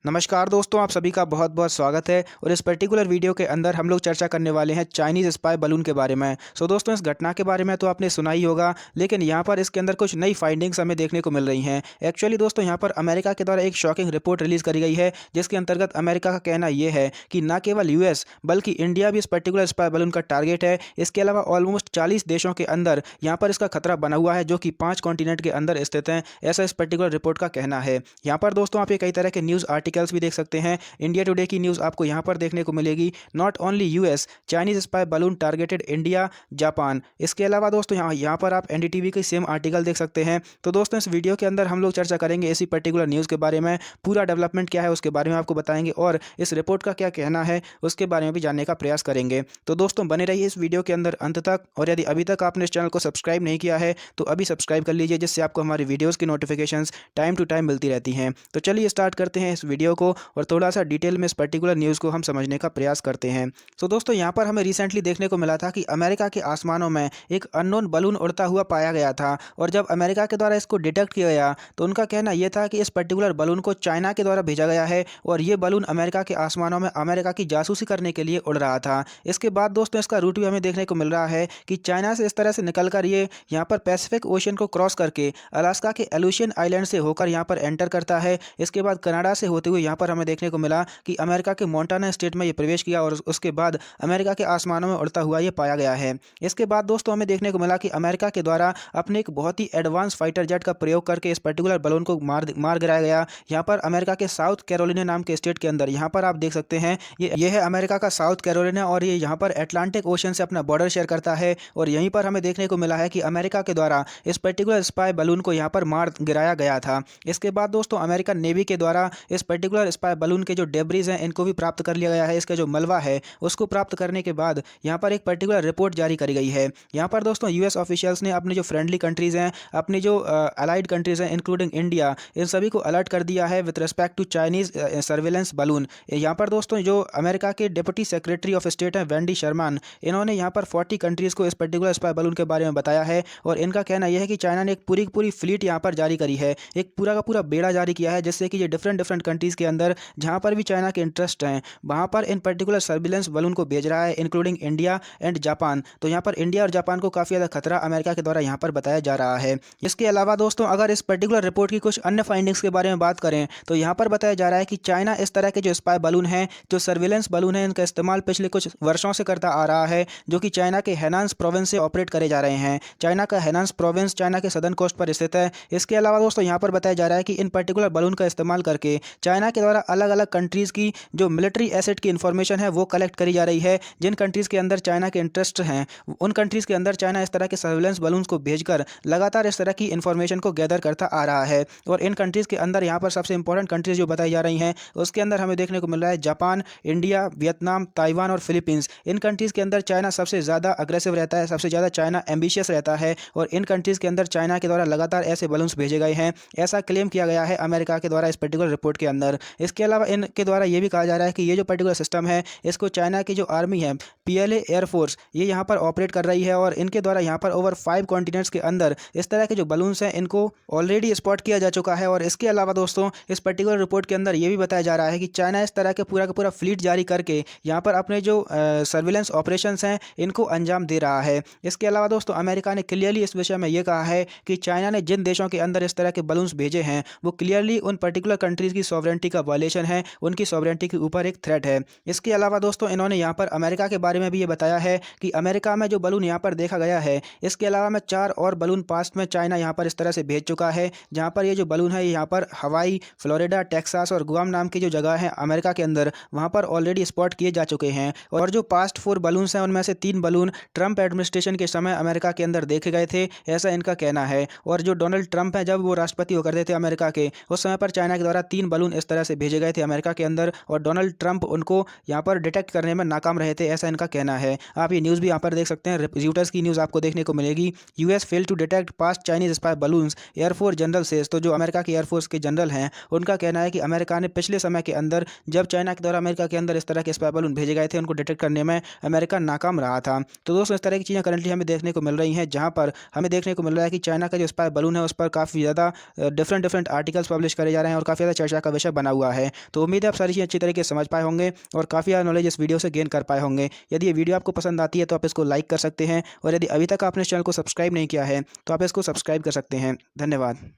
नमस्कार दोस्तों, आप सभी का बहुत बहुत स्वागत है। और इस पर्टिकुलर वीडियो के अंदर हम लोग चर्चा करने वाले हैं चाइनीज़ स्पाई बलून के बारे में। दोस्तों, इस घटना के बारे में तो आपने सुना ही होगा, लेकिन यहाँ पर इसके अंदर कुछ नई फाइंडिंग्स हमें देखने को मिल रही हैं। एक्चुअली दोस्तों, यहाँ पर अमेरिका के द्वारा एक शॉकिंग रिपोर्ट रिलीज़ करी गई है, जिसके अंतर्गत अमेरिका का कहना ये है कि न केवल यूएस बल्कि इंडिया भी इस पर्टिकुलर स्पाई बलून का टारगेट है। इसके अलावा ऑलमोस्ट 40 देशों के अंदर यहाँ पर इसका खतरा बना हुआ है, जो कि 5 कॉन्टिनेंट के अंदर स्थित हैं, ऐसा इस पर्टिकुलर रिपोर्ट का कहना है। यहाँ पर दोस्तों आप ये कई तरह के न्यूज़ आर्टिकल्स भी देख सकते हैं। इंडिया टुडे की न्यूज़ आपको यहाँ पर देखने को मिलेगी। Not only US, Chinese spy balloon targeted India, Japan. इसके अलावा दोस्तों यहाँ पर आप एनडीटीवी की सेम आर्टिकल देख सकते हैं। तो दोस्तों, इस वीडियो के अंदर हम लोग चर्चा करेंगे इसी पर्टिकुलर न्यूज़ के बारे में। पूरा डेवलपमेंट क्या है उसके बारे में आपको बताएंगे, और इस रिपोर्ट का क्या कहना है उसके बारे में भी जानने का प्रयास करेंगे। तो दोस्तों, बने रहिए इस वीडियो के अंदर अंत तक। और यदि अभी तक आपने इस चैनल को सब्सक्राइब नहीं किया है तो अभी सब्सक्राइब कर लीजिए, जिससे आपको हमारी वीडियोज़ की नोटिफिकेशंस टाइम टू टाइम मिलती रहती हैं। तो चलिए स्टार्ट करते हैं इस वीडियो को, और थोड़ा सा डिटेल में इस पर्टिकुलर न्यूज़ को हम समझने का प्रयास करते हैं। दोस्तों, यहाँ पर हमें रिसेंटली देखने को मिला था कि अमेरिका के आसमानों में एक अननोन बलून उड़ता हुआ पाया गया था। और जब अमेरिका के द्वारा इसको डिटेक्ट किया गया तो उनका कहना यह था कि इस पर्टिकुलर बलून को चाइना के द्वारा भेजा गया है, और ये बलून अमेरिका के आसमानों में अमेरिका की जासूसी करने के लिए उड़ रहा था। इसके बाद दोस्तों, इसका रूट भी हमें देखने को मिल रहा है कि चाइना से इस तरह से निकलकर ये यहाँ पर पैसिफिक ओशन को क्रॉस करके अलास्का के एलुशियन आइलैंड से होकर यहाँ पर एंटर करता है। इसके बाद कनाडा से होते हुए यहाँ पर हमें देखने को मिला कि अमेरिका के मोंटाना स्टेट में ये प्रवेश किया, और उसके बाद अमेरिका के आसमानों में उड़ता हुआ ये पाया गया है। इसके बाद दोस्तों, हमें देखने को मिला कि अमेरिका के द्वारा अपने एक बहुत ही एडवांस फाइटर जेट का प्रयोग करके इस पर्टिकुलर बलून को मार गिराया गया। यहाँ पर अमेरिका के साउथ कैरोलिना नाम के स्टेट के अंदर, यहाँ पर आप देख सकते हैं ये है अमेरिका का साउथ कैरोलिना, और ये यहाँ पर अटलांटिक ओशन से अपना बॉर्डर शेयर करता है। और यहीं पर हमें देखने को मिला है कि अमेरिका के द्वारा इस पर्टिकुलर स्पाई बलून को यहाँ पर मार गिराया गया था। इसके बाद दोस्तों, अमेरिकन नेवी के द्वारा इस पर्टिकुलर स्पाई बलून के जो डेब्रीज हैं इनको भी प्राप्त कर लिया गया है। इसका जो मलबा है उसको प्राप्त करने के बाद यहाँ पर एक पर्टिकुलर रिपोर्ट जारी करी गई है। यहाँ पर दोस्तों, यूएस ऑफिशियल्स ने अपने जो फ्रेंडली कंट्रीज़ हैं, अपनी जो अलाइड कंट्रीज़ हैं इंक्लूडिंग इंडिया, इन सभी को अलर्ट कर दिया है with respect to Chinese surveillance balloon. यहाँ पर दोस्तों, जो अमेरिका के डिप्टी सेक्रेटरी ऑफ स्टेट हैं वेंडी शर्मान, इन्होंने यहाँ पर 40 कंट्रीज़ को इस पर्टिकुलर स्पाई बलून के बारे में बताया है। और इनका कहना यह है कि चाइना ने एक पूरी की पूरी फ्लीट यहाँ पर जारी करी है, एक पूरा का पूरा बेड़ा जारी किया है, जिससे कि ये डिफरेंट कंट्रीज़ के अंदर जहाँ पर भी चाइना के इंटरेस्ट हैं वहाँ पर इन पर्टिकुलर सर्विलेंस बलून को भेज रहा है, इंक्लूडिंग इंडिया एंड जापान। तो यहाँ पर इंडिया और जापान को काफ़ी ज़्यादा खतरा अमेरिका के द्वारा यहाँ पर बताया जा रहा है। इसके अलावा दोस्तों, अगर इस पर्टिकुलर रिपोर्ट की कुछ अन्य फाइंडिंग्स के बारे में बात करें तो यहाँ पर बताया जा रहा है कि चाइना इस तरह के जो स्पाई बलून हैं, जो सर्विलेंस बलून हैं, इनका इस्तेमाल पिछले कुछ वर्षों से करता आ रहा है, जो कि चाइना के हेनान प्रोविंस से ऑपरेट करे जा रहे हैं। चाइना का हेनान प्रोविंस चाइना के सदर्न कोस्ट पर स्थित है। इसके अलावा दोस्तों, यहाँ पर बताया जा रहा है कि इन पर्टिकुलर बलून का इस्तेमाल करके चाइना के द्वारा अलग अलग कंट्रीज़ की जो मिलिट्री एसेट की इन्फॉर्मेशन है वो कलेक्ट करी जा रही है। जिन कंट्रीज़ के अंदर चाइना के इंटरेस्ट हैं, उन कंट्रीज़ के अंदर चाइना इस तरह के सर्विलेंस बलून्स को भेजकर लगातार इस तरह की इन्फॉर्मेशन को गैदर करता आ रहा है। और इन कंट्रीज़ के अंदर यहाँ पर सबसे इंपॉर्टेंट कंट्रीज़ जो बताई जा रही हैं उसके अंदर हमें देखने को मिल रहा है जापान, इंडिया, वियतनाम, ताइवान और फिलीपींस। इन कंट्रीज़ के अंदर चाइना सबसे ज़्यादा अग्रेसिव रहता है, सबसे ज़्यादा चाइना एम्बिशियस रहता है, और इन कंट्रीज़ के अंदर चाइना के द्वारा लगातार ऐसे बलून्स भेजे गए हैं, ऐसा क्लेम किया गया है अमेरिका के द्वारा इस पर्टिकुलर रिपोर्ट के अंदर। इसके अलावा इनके द्वारा ये भी कहा जा रहा है कि ये जो पर्टिकुलर सिस्टम है इसको चाइना की जो आर्मी है, पीएलए एयरफोर्स, ये यहाँ पर ऑपरेट कर रही है, और इनके द्वारा यहाँ पर ओवर 5 कॉन्टिनेंट्स के अंदर इस तरह के जो बलून्स हैं इनको ऑलरेडी स्पॉट किया जा चुका है। और इसके अलावा दोस्तों, इस पर्टिकुलर रिपोर्ट के अंदर ये भी बताया जा रहा है कि चाइना इस तरह के पूरा का पूरा फ्लीट जारी करके यहाँ पर अपने जो सर्विलेंस ऑपरेशंस हैं इनको अंजाम दे रहा है। इसके अलावा दोस्तों, अमेरिका ने क्लियरली इस विषय में ये कहा है कि चाइना ने जिन देशों के अंदर इस तरह के बलून्स भेजे हैं वो क्लियरली उन पर्टिकुलर कंट्रीज़ की सॉवरेंटी का वायलेशन है, उनकी सॉवरेंटी के ऊपर एक थ्रेट है। इसके अलावा दोस्तों, इन्होंने यहाँ पर अमेरिका के बारे में भी ये बताया है कि अमेरिका में जो बलून यहाँ पर देखा गया है, इसके अलावा में 4 और बलून पास्ट में चाइना यहाँ पर इस तरह से भेज चुका है, जहाँ पर ये जो बलून है यहाँ पर हवाई, फ्लोरिडा, टेक्सास और गुआम नाम की जो जगह है अमेरिका के अंदर, वहाँ पर ऑलरेडी स्पॉट किए जा चुके हैं। और जो पास्ट 4 बलून्स हैं उनमें से 3 बलून ट्रंप एडमिनिस्ट्रेशन के समय अमेरिका के अंदर देखे गए थे, ऐसा इनका कहना है। और जो डोनाल्ड ट्रंप है, जब वो राष्ट्रपति होकर थे अमेरिका के, उस समय पर चाइना के द्वारा 3 बलून इस तरह से भेजे गए थे अमेरिका के अंदर, और डोनाल्ड ट्रंप उनको यहाँ पर डिटेक्ट करने में नाकाम रहे थे, ऐसा इनका कहना है। आप ये न्यूज़ भी यहाँ पर देख सकते हैं, रिपोर्टर्स की न्यूज़ आपको देखने को मिलेगी। US fail to detect past Chinese spy balloons, air force general says. तो जो अमेरिका के एयरफोर्स के जनरल हैं उनका कहना है कि अमेरिका ने पिछले समय के अंदर जब चाइना के द्वारा अमेरिका के अंदर इस तरह के स्पाई बलून भेजे गए थे उनको डिटेक्ट करने में अमेरिका नाकाम रहा था। तो दोस्तों, इस तरह की चीज़ें करंटली हमें देखने को मिल रही हैं, जहाँ पर हमें देखने को मिल रहा है कि चाइना का जो स्पाई बलून है उस पर काफ़ी ज़्यादा डिफरेंट आर्टिकल्स पब्लिश करे जा रहे हैं और काफ़ी ज़्यादा चर्चा का विषय बना हुआ है। तो उम्मीद है आप सारी चीज़ें अच्छी तरीके से समझ पाए होंगे और काफ़ी ज़्यादा नॉलेज इस वीडियो से गेन कर पाए होंगे। यदि ये वीडियो आपको पसंद आती है तो आप इसको लाइक कर सकते हैं और यदि अभी तक आपने इस चैनल को सब्सक्राइब नहीं किया है तो आप इसको सब्सक्राइब कर सकते हैं। धन्यवाद।